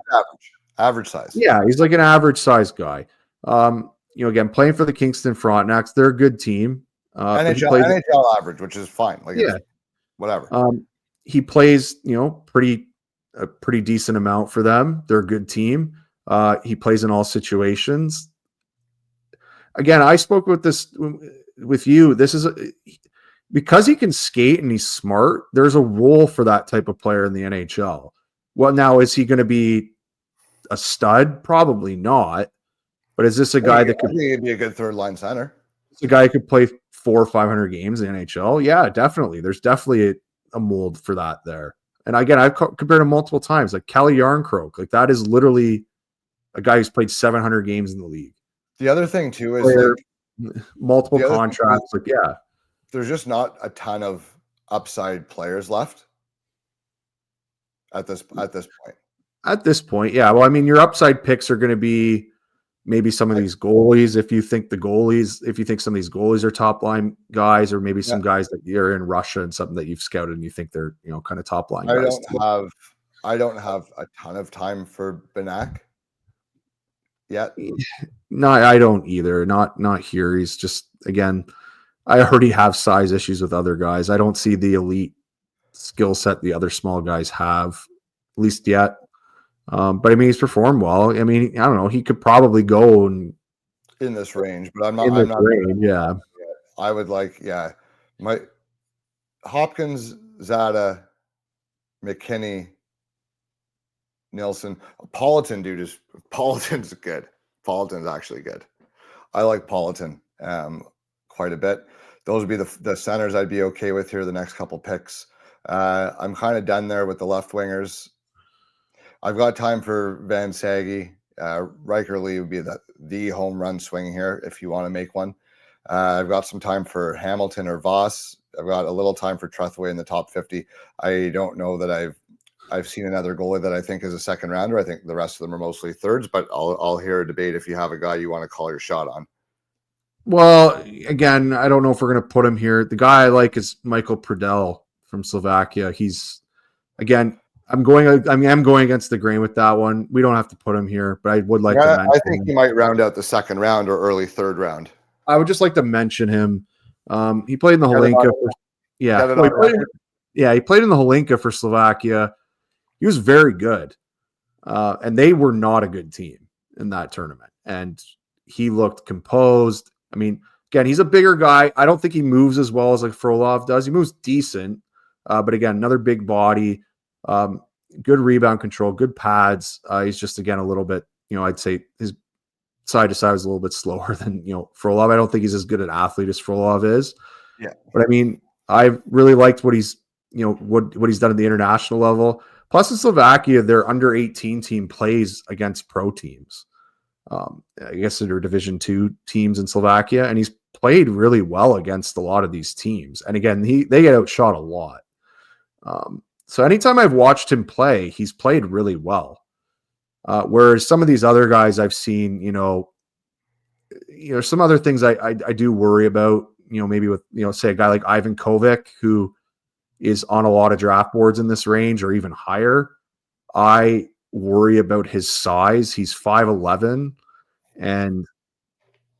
Average size. Yeah, he's like an average size guy. Again, playing for the Kingston Frontenacs, they're a good team. NHL average, which is fine. Like, yeah, whatever. He plays, a pretty decent amount for them. They're a good team. He plays in all situations. Again, I spoke with you. This is because he can skate and he's smart. There's a role for that type of player in the NHL. Well, now is he going to be a stud? Probably not. But is this a guy that could be a good third line center? It's a guy who could play 400 or 500 games in the NHL. Yeah, definitely. There's definitely a mold for that there. And again, I've compared him multiple times. Like Kelly Yarncroke, like that is literally a guy who's played 700 games in the league. The other thing too is multiple contracts. Like, yeah, there's just not a ton of upside players left at this point. At this point, yeah. Well, I mean, your upside picks are going to be maybe some of these goalies. If you think some of these goalies are top line guys, or maybe some guys that you're in Russia and something that you've scouted and you think they're kind of top line guys. I don't have a ton of time for Benak yet. No, I don't either. Not here. He's just, again, I already have size issues with other guys. I don't see the elite skill set the other small guys have, at least yet. But I mean, he's performed well. I mean, I don't know. He could probably go in this range, but I'm not. Yeah, I would like. Yeah, my Hopkins, Zada, McKinney, Nilsson, Politan, dude. Politan's good. Politan's actually good. I like Politan quite a bit. Those would be the centers I'd be okay with here. The next couple picks. I'm kind of done there with the left wingers. I've got time for Van Sage. Riker Lee would be the home run swing here if you want to make one. I've got some time for Hamilton or Voss. I've got a little time for Trethway in the top 50. I don't know that I've seen another goalie that I think is a second rounder. I think the rest of them are mostly thirds, but I'll hear a debate if you have a guy you want to call your shot on. Well, again, I don't know if we're going to put him here. The guy I like is Michael Pradel from Slovakia. He's, again, I'm going against the grain with that one. We don't have to put him here, but I would like to mention I think he might round out the second round or early third round. I would just like to mention him. He played in the Holinka. He played in the Holinka for Slovakia. He was very good. And they were not a good team in that tournament. And he looked composed. I mean, again, he's a bigger guy. I don't think he moves as well as like Frolov does. He moves decent. But again, another big body. Good rebound control, good pads. He's just, again, a little bit, I'd say his side to side is a little bit slower than, Frolov. I don't think he's as good an athlete as Frolov is. Yeah. But I mean, I've really liked what he's, what he's done at the international level. Plus in Slovakia, their under 18 team plays against pro teams. I guess they're Division II teams in Slovakia, and he's played really well against a lot of these teams. And again, they get outshot a lot. So anytime I've watched him play, he's played really well. Whereas some of these other guys I've seen, some other things I do worry about, maybe with, say a guy like Ivan Kovic, who is on a lot of draft boards in this range or even higher. I worry about his size. He's 5'11", and,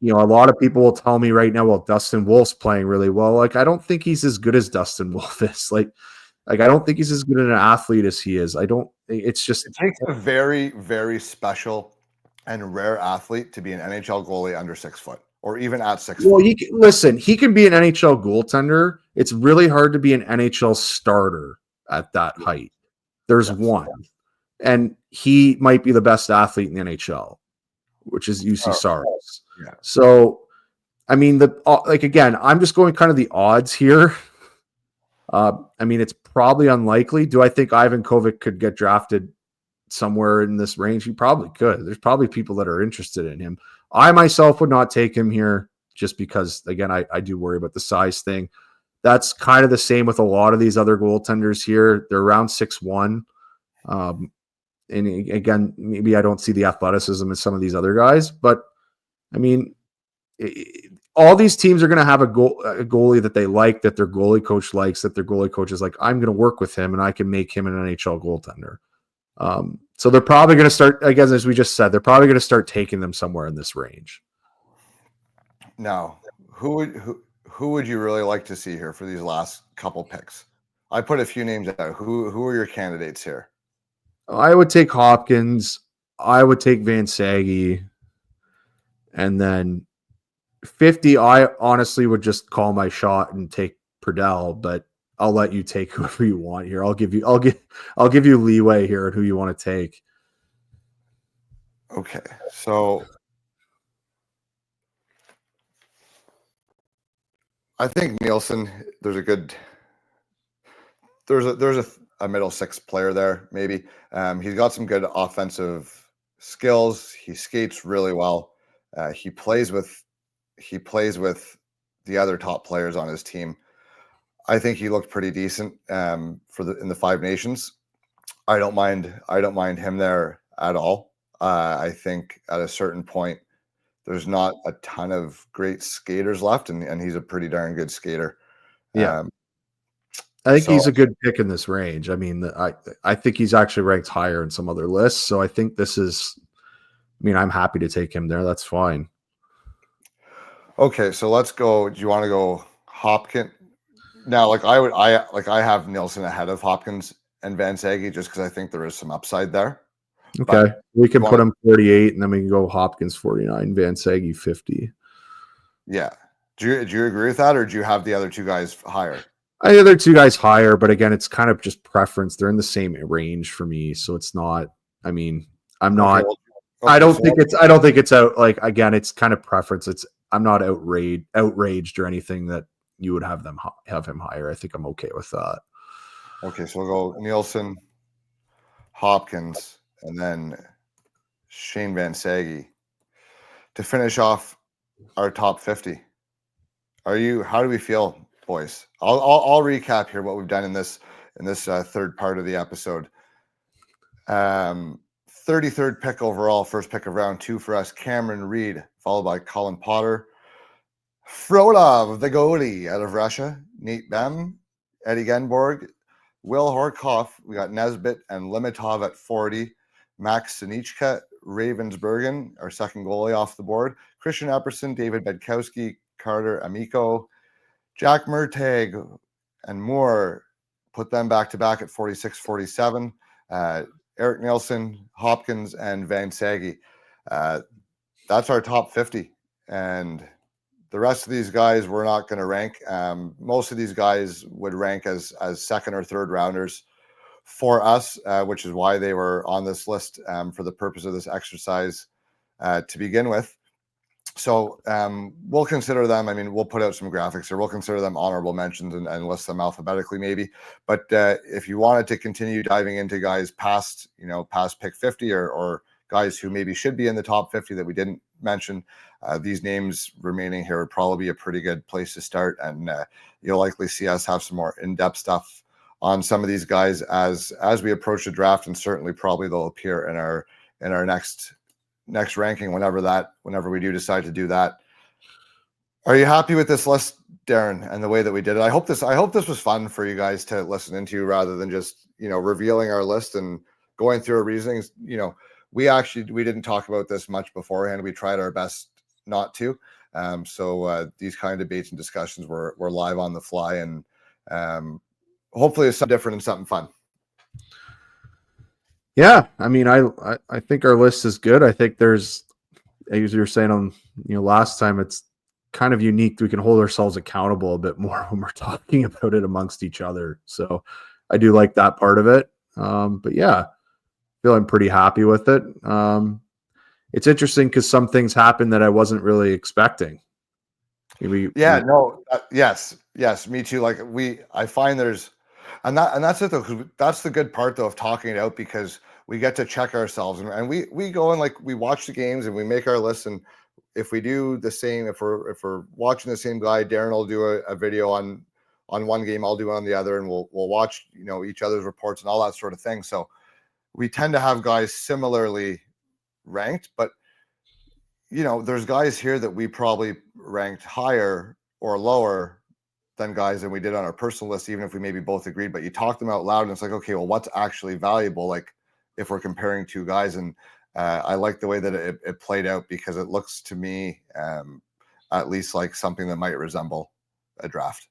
a lot of people will tell me right now, well, Dustin Wolf's playing really well. Like, I don't think he's as good as Dustin Wolf is. Like I don't think he's as good an athlete as he is. It takes a very, very special and rare athlete to be an NHL goalie under 6 foot or even at 6 Well, foot. he can be an NHL goaltender. It's really hard to be an NHL starter at that height. There's one, and he might be the best athlete in the NHL, which is UC Saros. Yeah. So, I mean, again, I'm just going kind of the odds here. I mean, it's probably unlikely. Do I think Ivan Kovic could get drafted somewhere in this range? He probably could. There's probably people that are interested in him. I myself would not take him here just because, again, I do worry about the size thing. That's kind of the same with a lot of these other goaltenders here. They're around 6'1". And again, maybe I don't see the athleticism in some of these other guys, but I mean, all these teams are going to have a goalie that they like, that their goalie coach likes, that their goalie coach is like, I'm going to work with him and I can make him an NHL goaltender. So they're probably going to start, again, as we just said, they're probably going to start taking them somewhere in this range. Now, who would you really like to see here for these last couple picks? I put a few names out. Who are your candidates here? I would take Hopkins. I would take Van Sage. And then 50, I honestly would just call my shot and take Purdell, but I'll let you take whoever you want here. I'll give you leeway here at who you want to take. Okay, so I think Nielsen. There's a middle six player there. Maybe he's got some good offensive skills. He skates really well. He plays with the other top players on his team. I think he looked pretty decent in the Five Nations. I don't mind him there at all. I think at a certain point, there's not a ton of great skaters left, and he's a pretty darn good skater. Yeah, I think he's a good pick in this range. I mean, I think he's actually ranked higher in some other lists. So I think this is. I mean, I'm happy to take him there. That's fine. Okay, so let's go. Do you want to go Hopkins? Now, I have Nielsen ahead of Hopkins and Van Sage just because I think there is some upside there. Okay, we can put him 48, and then we can go Hopkins 49, Van Sage 50. Yeah, do you agree with that, or do you have the other two guys higher? The other two guys higher, but again, it's kind of just preference. They're in the same range for me, so it's not. I mean, I'm not. Okay, I don't think it's out. Like again, it's kind of preference. I'm not outraged or anything that you would have him higher. I think I'm okay with that. Okay, so we'll go Nielsen, Hopkins, and then Shane Van Sage to finish off our top 50. How do we feel, boys? I'll recap here what we've done in this third part of the episode. 33rd pick overall, first pick of round 2 for us, Cameron Reed, followed by Colin Potter. Frolov, the goalie out of Russia, Nate Bem, Eddie Genborg, Will Horkoff. We got Nesbitt and Limitov at 40. Max Sinichka, Ravensbergen, our second goalie off the board. Christian Epperson, David Bedkowski, Carter Amico, Jack Murtagh, and more. Put them back to back at 46, 47. Eric Nielsen, Hopkins, and Van Sage. That's our top 50. And the rest of these guys we're not going to rank. Most of these guys would rank as second or third rounders for us, which is why they were on this list for the purpose of this exercise to begin with. So we'll consider them. I mean, we'll put out some graphics here. We'll consider them honorable mentions and list them alphabetically, maybe. But if you wanted to continue diving into guys past pick 50 or guys who maybe should be in the top 50 that we didn't mention, these names remaining here would probably be a pretty good place to start. And you'll likely see us have some more in-depth stuff on some of these guys as we approach the draft, and certainly probably they'll appear in our next ranking whenever we do decide to do that. Are you happy with this list, Darren, and the way that we did it? I hope this was fun for you guys to listen into rather than just revealing our list and going through our reasonings. We didn't talk about this much beforehand. We tried our best not to. So these kind of debates and discussions were live on the fly, and hopefully it's something different and something fun. Yeah, I mean, I think our list is good. I think there's, as you were saying on last time, it's kind of unique. We can hold ourselves accountable a bit more when we're talking about it amongst each other. So I do like that part of it. But yeah, feeling pretty happy with it. It's interesting because some things happen that I wasn't really expecting. Yes, me too. Like I find there's, and that's it though. 'Cause that's the good part though of talking it out, because we get to check ourselves, and we go and like we watch the games and we make our list, and if we do the same, if we're watching the same guy, Darren will do a video on one game, I'll do it on the other, and we'll watch each other's reports and all that sort of thing. So we tend to have guys similarly ranked, but there's guys here that we probably ranked higher or lower than guys than we did on our personal list, even if we maybe both agreed. But you talk them out loud, and it's like, okay, well, what's actually valuable? Like if we're comparing two guys, and I like the way that it played out, because it looks to me at least like something that might resemble a draft.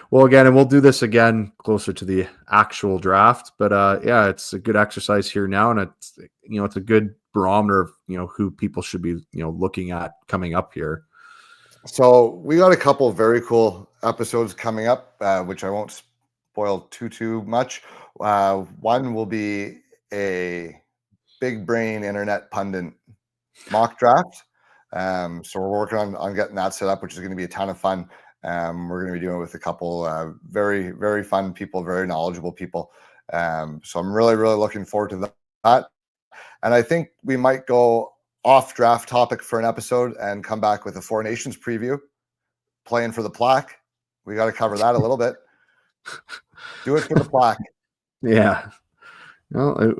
Well, again, and we'll do this again closer to the actual draft. But yeah, it's a good exercise here now, and it's a good barometer of who people should be looking at coming up here. So we got a couple of very cool episodes coming up, which I won't spoil too much. One will be a big brain internet pundit mock draft. So we're working on getting that set up, which is going to be a ton of fun. We're going to be doing it with a couple very, very fun people, very knowledgeable people. So I'm really, really looking forward to that. And I think we might go off draft topic for an episode and come back with a Four Nations preview, playing for the plaque. We got to cover that a little bit. Do it for the plaque. Yeah. Well,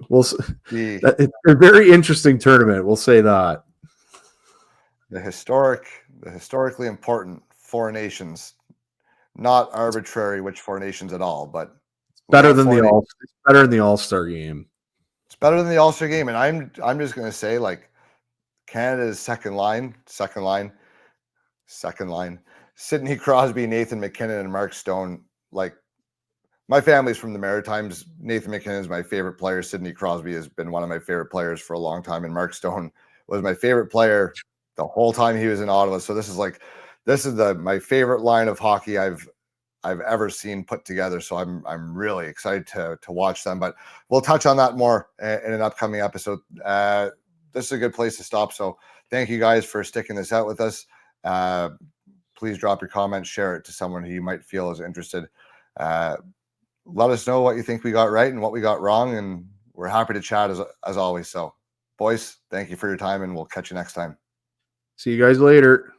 it's a very interesting tournament. We'll say that. The historically important Four Nations, not arbitrary which Four Nations at all, but it's better than it's better than the All-Star game. It's better than the All-Star game, and I'm just going to say, like, Canada's second line, Sidney Crosby, Nathan McKinnon, and Mark Stone. Like, my family's from the Maritimes. Nathan McKinnon is my favorite player. Sidney Crosby has been one of my favorite players for a long time, and Mark Stone was my favorite player the whole time he was in Ottawa. So this is my favorite line of hockey I've ever seen put together. So I'm really excited to watch them. But we'll touch on that more in an upcoming episode. This is a good place to stop. So thank you guys for sticking this out with us. Please drop your comments, share it to someone who you might feel is interested. Let us know what you think we got right and what we got wrong, and we're happy to chat as always. So, boys, thank you for your time, and we'll catch you next time. See you guys later.